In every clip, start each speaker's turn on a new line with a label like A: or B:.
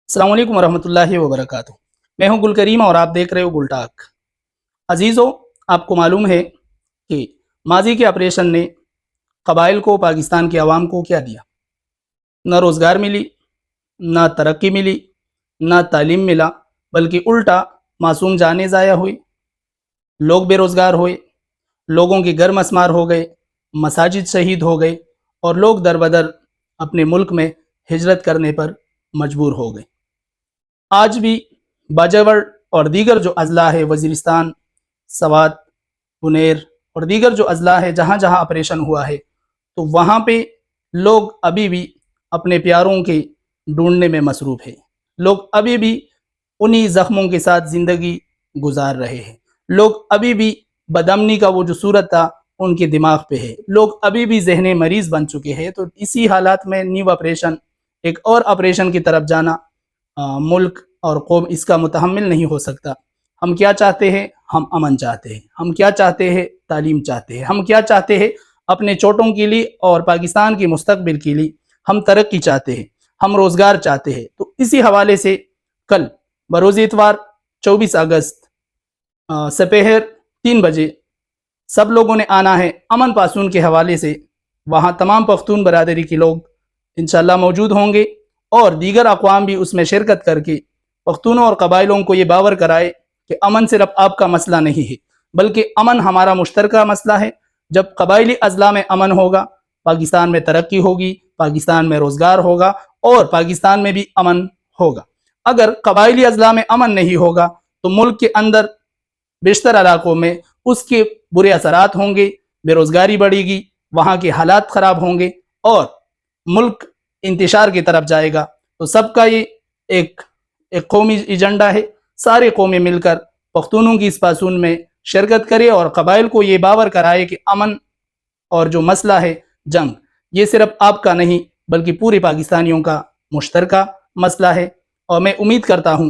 A: अस्सलाम वालेकुम वरहमतुल्लाहि वबरकातुह। मैं हूं गुल करीम और आप देख रहे हो गुलटाक। अजीज़ों, आपको मालूम है कि माजी के ऑपरेशन ने कबाइल को, पाकिस्तान की आवाम को क्या दिया? न रोज़गार मिली, न तरक्की मिली, न तालीम मिला, बल्कि उल्टा मासूम जानें ज़ाया हुई, लोग बेरोज़गार हुए, लोगों के घर मस्मार हो गए, मसाजिद शहीद हो गए और लोग दर बदर अपने मुल्क में हिजरत करने पर मजबूर हो गए। आज भी बाजावर और दीगर जो अजला है, वज़ीरिस्तान, सवात, पुनेर और दीगर जो अजला है, जहाँ जहाँ ऑपरेशन हुआ है, तो वहाँ पे लोग अभी भी अपने प्यारों के ढूंढने में मसरूफ़ है। लोग अभी भी उन्हीं ज़ख्मों के साथ ज़िंदगी गुजार रहे हैं। लोग अभी भी बदअमनी का वो जो सूरत था उनके दिमाग पे है। लोग अभी भी ज़हनी मरीज़ बन चुके हैं। तो इसी हालात में न्यू ऑपरेशन, एक और ऑपरेशन की तरफ जाना, मुल्क और कौम इसका मुतहम्मिल नहीं हो सकता। हम क्या चाहते हैं? हम अमन चाहते हैं। हम क्या चाहते हैं? तालीम चाहते हैं। हम क्या चाहते हैं? अपने चोटों के लिए और पाकिस्तान के मुस्तकबिल के लिए हम तरक्की चाहते हैं, हम रोज़गार चाहते हैं। तो इसी हवाले से कल बरोज़ इतवार 24 अगस्त सपहर 3 बजे सब लोगों ने आना है। अमन पासून के हवाले से वहाँ तमाम पख्तून बरादरी के लोग इंशाअल्लाह मौजूद होंगे और दीगर अक़वाम भी उसमें शिरकत करके पख्तूनों और कबाइलों को ये बावर कराए कि अमन सिर्फ आपका मसला नहीं है, बल्कि अमन हमारा मुश्तरका मसला है। जब कबाइली अजला में अमन होगा, पाकिस्तान में तरक्की होगी, पाकिस्तान में रोज़गार होगा और पाकिस्तान में भी अमन होगा। अगर कबाइली अजला में अमन नहीं होगा तो मुल्क के अंदर बेशतर इलाकों में उसके बुरे असरात होंगे, बेरोज़गारी बढ़ेगी, वहाँ के हालात ख़राब होंगे और मुल्क इंतशार की तरफ जाएगा। तो सबका ये एक कौमी एजेंडा है। सारे कौमें मिलकर पख्तूनों की इस पासून में शिरकत करे और कबाइल को ये बावर कराए कि अमन और जो मसला है जंग, ये सिर्फ आपका नहीं बल्कि पूरे पाकिस्तानियों का मुश्तरका मसला है। और मैं उम्मीद करता हूँ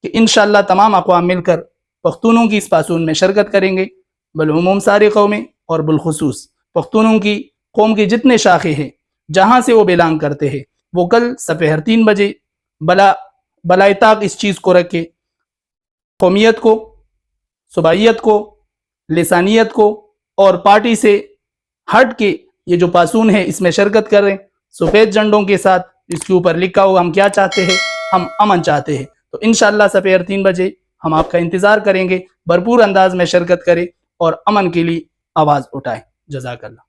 A: कि इंशाअल्लाह तमाम अक़वाम मिलकर पख्तूनों की इस पासून में शिरकत करेंगे। बिलउमूम सारी कौमें और बिलखुसूस पख्तूनों की कौम के जितने शाखे हैं, जहाँ से वो बिलोंग करते हैं, वो कल सपहर 3 बजे बलाए ताक इस चीज़ को रख के कौमियत को, सुबाइयत को, लिसानियत को और पार्टी से हट के ये जो पासून है इसमें शिरकत करें। सफ़ेद झंडों के साथ इसके ऊपर लिखा हुआ हम क्या चाहते हैं, हम अमन चाहते हैं। तो इंशाअल्लाह सपहर 3 बजे हम आपका इंतज़ार करेंगे। भरपूर अंदाज में शिरकत करें और अमन के लिए आवाज़ उठाएं। जज़ाकल्लाह।